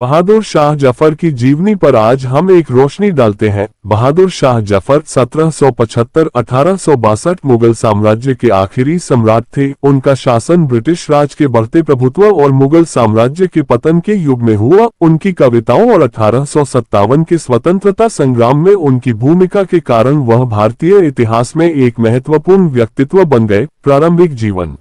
बहादुर शाह जफर की जीवनी पर आज हम एक रोशनी डालते हैं। बहादुर शाह जफर 1775-1862 मुगल साम्राज्य के आखिरी सम्राट थे। उनका शासन ब्रिटिश राज के बढ़ते प्रभुत्व और मुगल साम्राज्य के पतन के युग में हुआ। उनकी कविताओं और 1857 के स्वतंत्रता संग्राम में उनकी भूमिका के कारण वह भारतीय इतिहास में एक महत्वपूर्ण व्यक्तित्व बन गए। प्रारंभिक जीवन।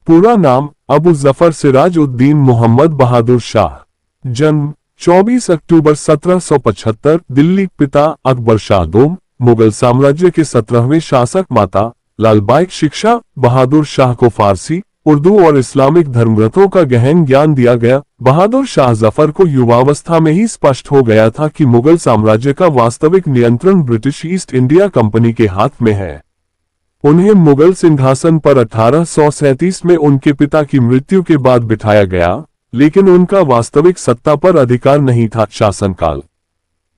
पूरा नाम अबू जफर सिराज उद्दीन मोहम्मद बहादुर शाह। जन्म 24 अक्टूबर 1775 दिल्ली। पिता अकबर शाह दोम, मुगल साम्राज्य के 17वें शासक। माता लालबाई। शिक्षा बहादुर शाह को फारसी, उर्दू और इस्लामिक धर्मग्रंथों का गहन ज्ञान दिया गया। बहादुर शाह जफर को युवावस्था में ही स्पष्ट हो गया था कि मुगल साम्राज्य का वास्तविक नियंत्रण ब्रिटिश ईस्ट इंडिया कंपनी के हाथ में है। उन्हें मुगल सिंहासन पर 1837 में उनके पिता की मृत्यु के बाद बिठाया गया, लेकिन उनका वास्तविक सत्ता पर अधिकार नहीं था। शासनकाल।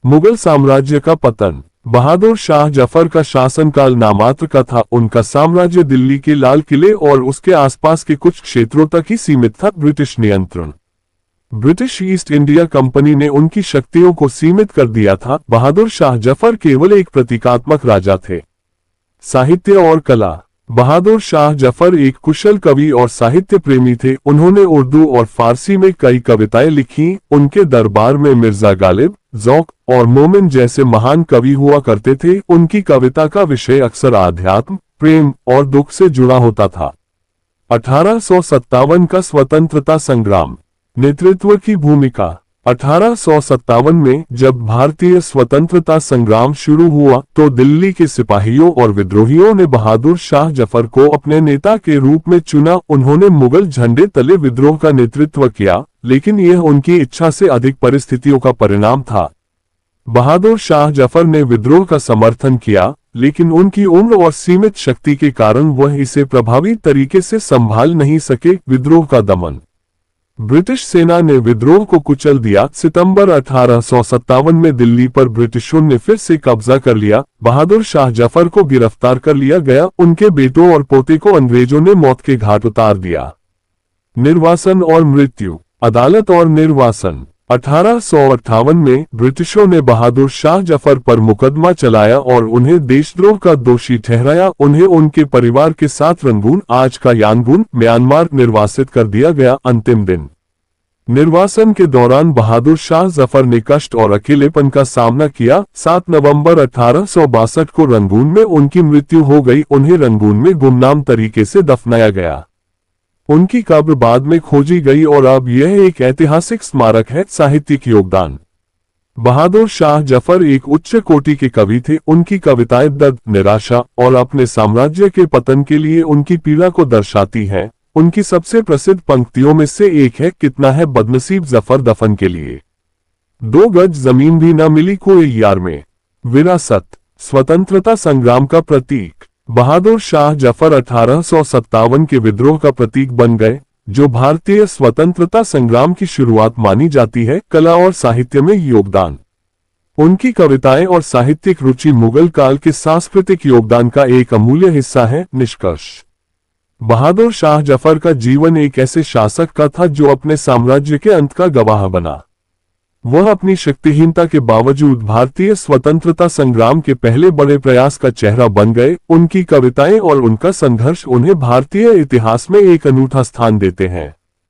मुगल साम्राज्य का पतन। बहादुर शाह जफर का शासनकाल नामात्र का था। उनका साम्राज्य दिल्ली के लाल किले और उसके आसपास के कुछ क्षेत्रों तक ही सीमित था। ब्रिटिश नियंत्रण। ब्रिटिश ईस्ट इंडिया कंपनी ने उनकी शक्तियों को सीमित कर दिया था। बहादुर शाह जफर केवल एक प्रतीकात्मक राजा थे। साहित्य और कला। बहादुर शाह जफर एक कुशल कवि और साहित्य प्रेमी थे। उन्होंने उर्दू और फारसी में कई कविताएं लिखी। उनके दरबार में मिर्जा गालिब, ज़ौक़ और मोमिन जैसे महान कवि हुआ करते थे। उनकी कविता का विषय अक्सर आध्यात्म, प्रेम और दुख से जुड़ा होता था। 1857 का स्वतंत्रता संग्राम। नेतृत्व की भूमिका। 1857 में जब भारतीय स्वतंत्रता संग्राम शुरू हुआ तो दिल्ली के सिपाहियों और विद्रोहियों ने बहादुर शाह जफर को अपने नेता के रूप में चुना। उन्होंने मुगल झंडे तले विद्रोह का नेतृत्व किया, लेकिन यह उनकी इच्छा से अधिक परिस्थितियों का परिणाम था। बहादुर शाह जफर ने विद्रोह का समर्थन किया, लेकिन उनकी उम्र और सीमित शक्ति के कारण वह इसे प्रभावी तरीके से संभाल नहीं सके। विद्रोह का दमन। ब्रिटिश सेना ने विद्रोह को कुचल दिया। सितंबर 1857 में दिल्ली पर ब्रिटिशों ने फिर से कब्जा कर लिया। बहादुर शाह जफर को गिरफ्तार कर लिया गया। उनके बेटों और पोते को अंग्रेजों ने मौत के घाट उतार दिया। निर्वासन और मृत्यु। अदालत और निर्वासन। 1858 में ब्रिटिशों ने बहादुर शाह जफर पर मुकदमा चलाया और उन्हें देशद्रोह का दोषी ठहराया। उन्हें उनके परिवार के साथ रंगून, आज का यांगून, म्यांमार निर्वासित कर दिया गया। अंतिम दिन। निर्वासन के दौरान बहादुर शाह जफर ने कष्ट और अकेलेपन का सामना किया। 7 नवंबर 1862 को रंगून में उनकी मृत्यु हो गई। उन्हें रंगून में गुमनाम तरीके से दफनाया गया। उनकी कब्र बाद में खोजी गई और अब यह एक ऐतिहासिक स्मारक है। साहित्यिक योगदान। बहादुर शाह जफर एक उच्च कोटि के कवि थे। उनकी कविताएं दर्द, निराशा और अपने साम्राज्य के पतन के लिए उनकी पीड़ा को दर्शाती हैं। उनकी सबसे प्रसिद्ध पंक्तियों में से एक है, कितना है बदनसीब जफर दफन के लिए 2 गज जमीन भी न मिली कोई यार में। विरासत। स्वतंत्रता संग्राम का प्रतीक। बहादुर शाह जफर 1857 के विद्रोह का प्रतीक बन गए, जो भारतीय स्वतंत्रता संग्राम की शुरुआत मानी जाती है। कला और साहित्य में योगदान। उनकी कविताएं और साहित्यिक रुचि मुगल काल के सांस्कृतिक योगदान का एक अमूल्य हिस्सा है। निष्कर्ष। बहादुर शाह जफर का जीवन एक ऐसे शासक का था जो अपने साम्राज्य के अंत का गवाह बना। वह अपनी शक्तिहीनता के बावजूद भारतीय स्वतंत्रता संग्राम के पहले बड़े प्रयास का चेहरा बन गए। उनकी कविताएं और उनका संघर्ष उन्हें भारतीय इतिहास में एक अनूठा स्थान देते हैं।